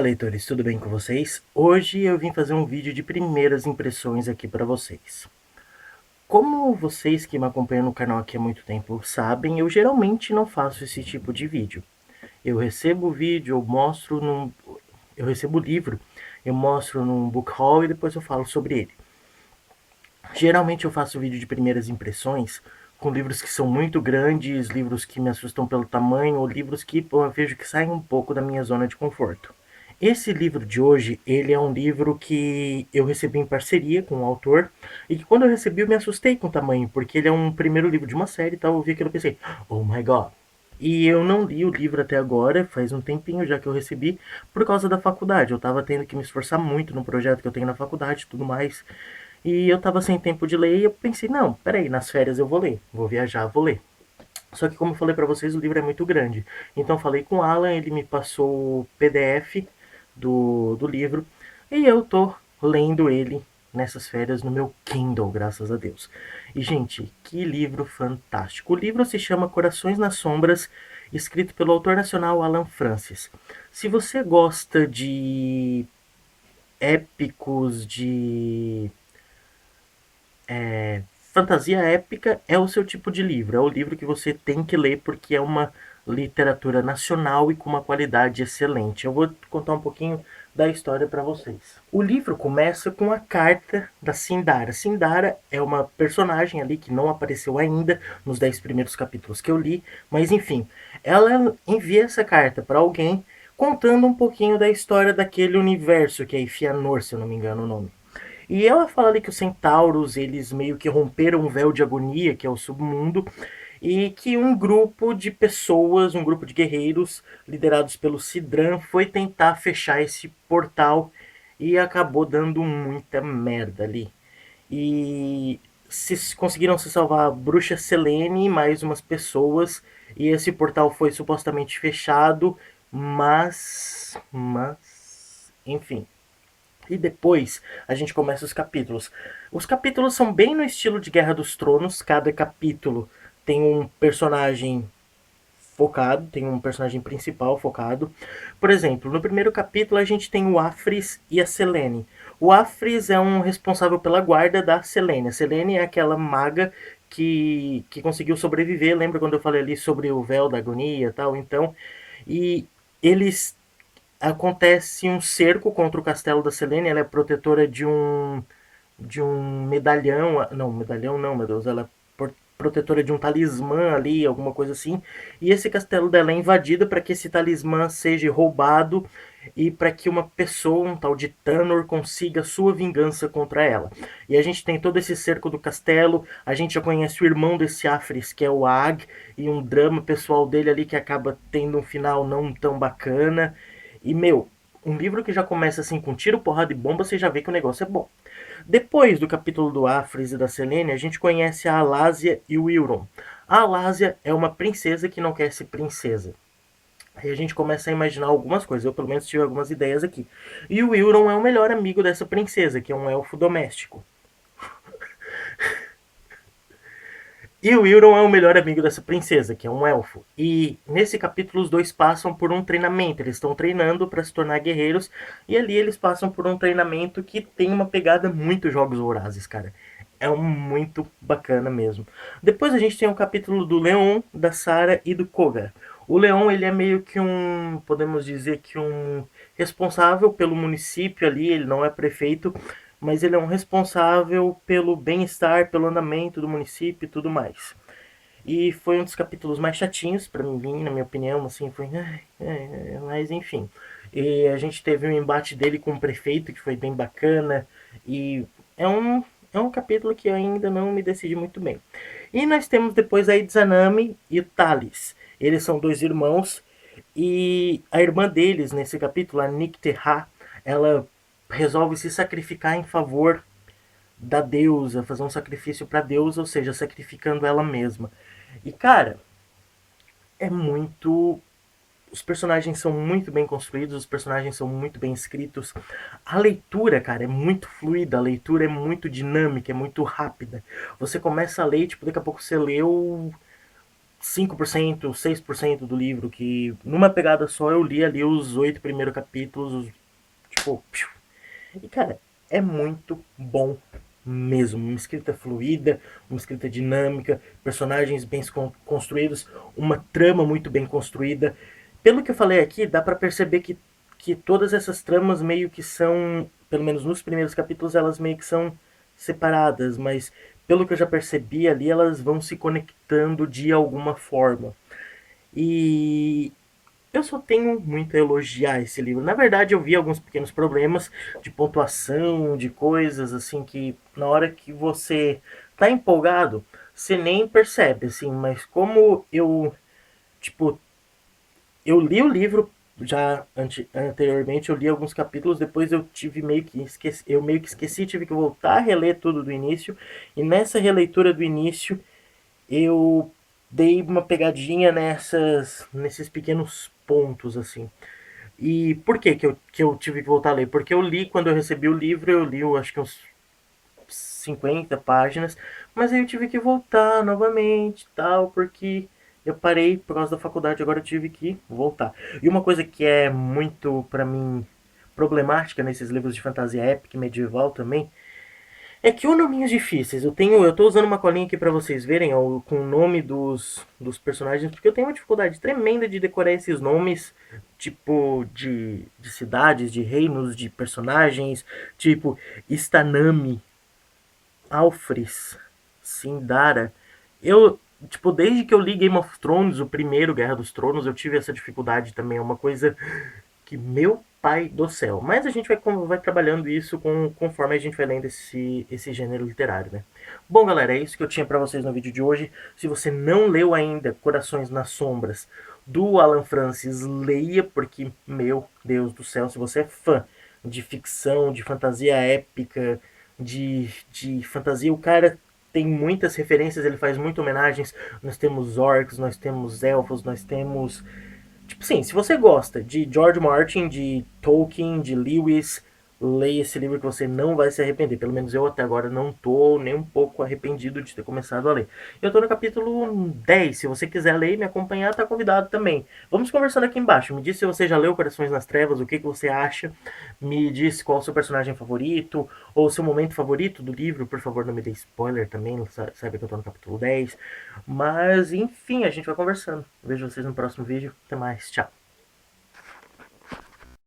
Olá, leitores, tudo bem com vocês? Hoje eu vim fazer um vídeo de primeiras impressões aqui para vocês. Como vocês que me acompanham no canal aqui há muito tempo sabem, eu geralmente não faço esse tipo de vídeo. Eu recebo o vídeo, eu recebo o livro, eu mostro num book haul e depois eu falo sobre ele. Geralmente eu faço vídeo de primeiras impressões com livros que são muito grandes, livros que me assustam pelo tamanho, ou livros que eu vejo que saem um pouco da minha zona de conforto. Esse livro de hoje, ele é um livro que eu recebi em parceria com o autor, e que quando eu recebi eu me assustei com o tamanho, porque ele é um primeiro livro de uma série e tal, eu vi aquilo e pensei, oh my god. E eu não li o livro até agora, faz um tempinho já que eu recebi, por causa da faculdade. Eu tava tendo que me esforçar muito no projeto que eu tenho na faculdade e tudo mais. E eu tava sem tempo de ler e eu pensei, não, peraí, nas férias eu vou ler, vou viajar, vou ler. Só que como eu falei pra vocês, o livro é muito grande. Então eu falei com o Alan, ele me passou o PDF do livro e eu tô lendo ele nessas férias no meu Kindle, graças a Deus. E gente, que livro fantástico. O livro se chama Corações nas Sombras, escrito pelo autor nacional Alan Francis. Se você gosta de épicos, de fantasia épica, é o seu tipo de livro. É o livro que você tem que ler porque é uma literatura nacional e com uma qualidade excelente. Eu vou contar um pouquinho da história para vocês. O livro começa com a carta da Sindara. Sindara é uma personagem ali que não apareceu ainda nos 10 primeiros capítulos que eu li, mas enfim, ela envia essa carta para alguém contando um pouquinho da história daquele universo que é Ifianor, se eu não me engano o nome. E ela fala ali que os centauros, eles meio que romperam o véu de agonia, que é o submundo, e que um grupo de pessoas, um grupo de guerreiros, liderados pelo Sidran, foi tentar fechar esse portal e acabou dando muita merda ali. E conseguiram se salvar a bruxa Selene e mais umas pessoas, e esse portal foi supostamente fechado, enfim. E depois a gente começa os capítulos. Os capítulos são bem no estilo de Guerra dos Tronos. Cada capítulo tem um personagem focado, tem um personagem principal focado. Por exemplo, no primeiro capítulo a gente tem o Afris e a Selene. O Afris é um responsável pela guarda da Selene. A Selene é aquela maga que conseguiu sobreviver. Lembra quando eu falei ali sobre o véu da agonia e tal? Então, e eles acontece um cerco contra o castelo da Selene. Ela é protetora de um medalhão. Não, medalhão não, meu Deus. Ela é protetora de um talismã ali, alguma coisa assim. E esse castelo dela é invadido para que esse talismã seja roubado e para que uma pessoa, um tal de Tanor, consiga sua vingança contra ela. E a gente tem todo esse cerco do castelo. A gente já conhece o irmão desse Afris, que é o Ag, e um drama pessoal dele ali que acaba tendo um final não tão bacana. E, meu, um livro que já começa assim com tiro, porrada e bomba, você já vê que o negócio é bom. Depois do capítulo do Afris e da Selene, a gente conhece a Alásia e o Euron. A Alásia é uma princesa que não quer ser princesa. Aí a gente começa a imaginar algumas coisas, eu pelo menos tive algumas ideias aqui. E o Euron é o melhor amigo dessa princesa, que é um elfo doméstico. E o Euron é o melhor amigo dessa princesa, que é um elfo. E nesse capítulo os dois passam por um treinamento. Eles estão treinando para se tornar guerreiros. E ali eles passam por um treinamento que tem uma pegada muito Jogos Vorazes, cara. É muito bacana mesmo. Depois a gente tem o capítulo do Leon, da Sarah e do Koga. O Leon, ele é meio que um, podemos dizer que um responsável pelo município ali, ele não é prefeito, mas ele é um responsável pelo bem-estar, pelo andamento do município e tudo mais. E foi um dos capítulos mais chatinhos para mim, na minha opinião, assim, foi, mas enfim. E a gente teve um embate dele com o prefeito que foi bem bacana e é um capítulo que eu ainda não me decidi muito bem. E nós temos depois a Izanami e o Thales. Eles são dois irmãos e a irmã deles nesse capítulo, a Nikteha, ela resolve se sacrificar em favor da deusa, fazer um sacrifício para a deusa, ou seja, sacrificando ela mesma. E cara, é muito. Os personagens são muito bem construídos, os personagens são muito bem escritos. A leitura, cara, é muito fluida, a leitura é muito dinâmica, é muito rápida. Você começa a ler, tipo, daqui a pouco você leu 5%, 6% do livro, que numa pegada só eu li ali os 8 primeiros capítulos, tipo, e cara, é muito bom mesmo. Uma escrita fluida, uma escrita dinâmica, personagens bem construídos, uma trama muito bem construída. Pelo que eu falei aqui, dá pra perceber que todas essas tramas meio que são, pelo menos nos primeiros capítulos, elas meio que são separadas, mas pelo que eu já percebi ali, elas vão se conectando de alguma forma. E eu só tenho muito a elogiar esse livro. Na verdade, eu vi alguns pequenos problemas de pontuação, de coisas assim que na hora que você tá empolgado, você nem percebe, assim, mas como tipo, eu li o livro já anteriormente, eu li alguns capítulos, depois eu tive meio que esqueci, eu meio que esqueci, tive que voltar a reler tudo do início, e nessa releitura do início eu dei uma pegadinha nesses pequenos pontos, assim. E por que eu tive que voltar a ler? Porque eu li, quando eu recebi o livro, eu li, eu acho que uns 50 páginas, mas aí eu tive que voltar novamente tal, porque eu parei por causa da faculdade, agora eu tive que voltar. E uma coisa que é muito, pra mim, problemática nesses livros de fantasia épica e medieval também, é que o nominhos difíceis. Eu tô usando uma colinha aqui pra vocês verem, ó, com o nome dos personagens, porque eu tenho uma dificuldade tremenda de decorar esses nomes, tipo, de cidades, de reinos, de personagens, tipo, Istanami, Alfris, Sindara. Eu, tipo, desde que eu li Game of Thrones, o primeiro Guerra dos Tronos, eu tive essa dificuldade também. É uma coisa que, meu pai do céu. Mas a gente vai trabalhando isso conforme a gente vai lendo esse gênero literário, né? Bom, galera, é isso que eu tinha pra vocês no vídeo de hoje. Se você não leu ainda Corações nas Sombras, do Alan Francis, leia, porque, meu Deus do céu, se você é fã de ficção, de fantasia épica, de fantasia, o cara tem muitas referências, ele faz muitas homenagens. Nós temos orcs, nós temos elfos, nós temos... Tipo, sim, se você gosta de George Martin, de Tolkien, de Lewis, leia esse livro que você não vai se arrepender. Pelo menos eu até agora não tô nem um pouco arrependido de ter começado a ler. Eu tô no capítulo 10. Se você quiser ler e me acompanhar, tá convidado também. Vamos conversando aqui embaixo. Me diz se você já leu Corações nas Trevas, o que você acha. Me diz qual é o seu personagem favorito, ou o seu momento favorito do livro. Por favor, não me dê spoiler também, saiba que eu tô no capítulo 10. Mas, enfim, a gente vai conversando. Vejo vocês no próximo vídeo. Até mais. Tchau.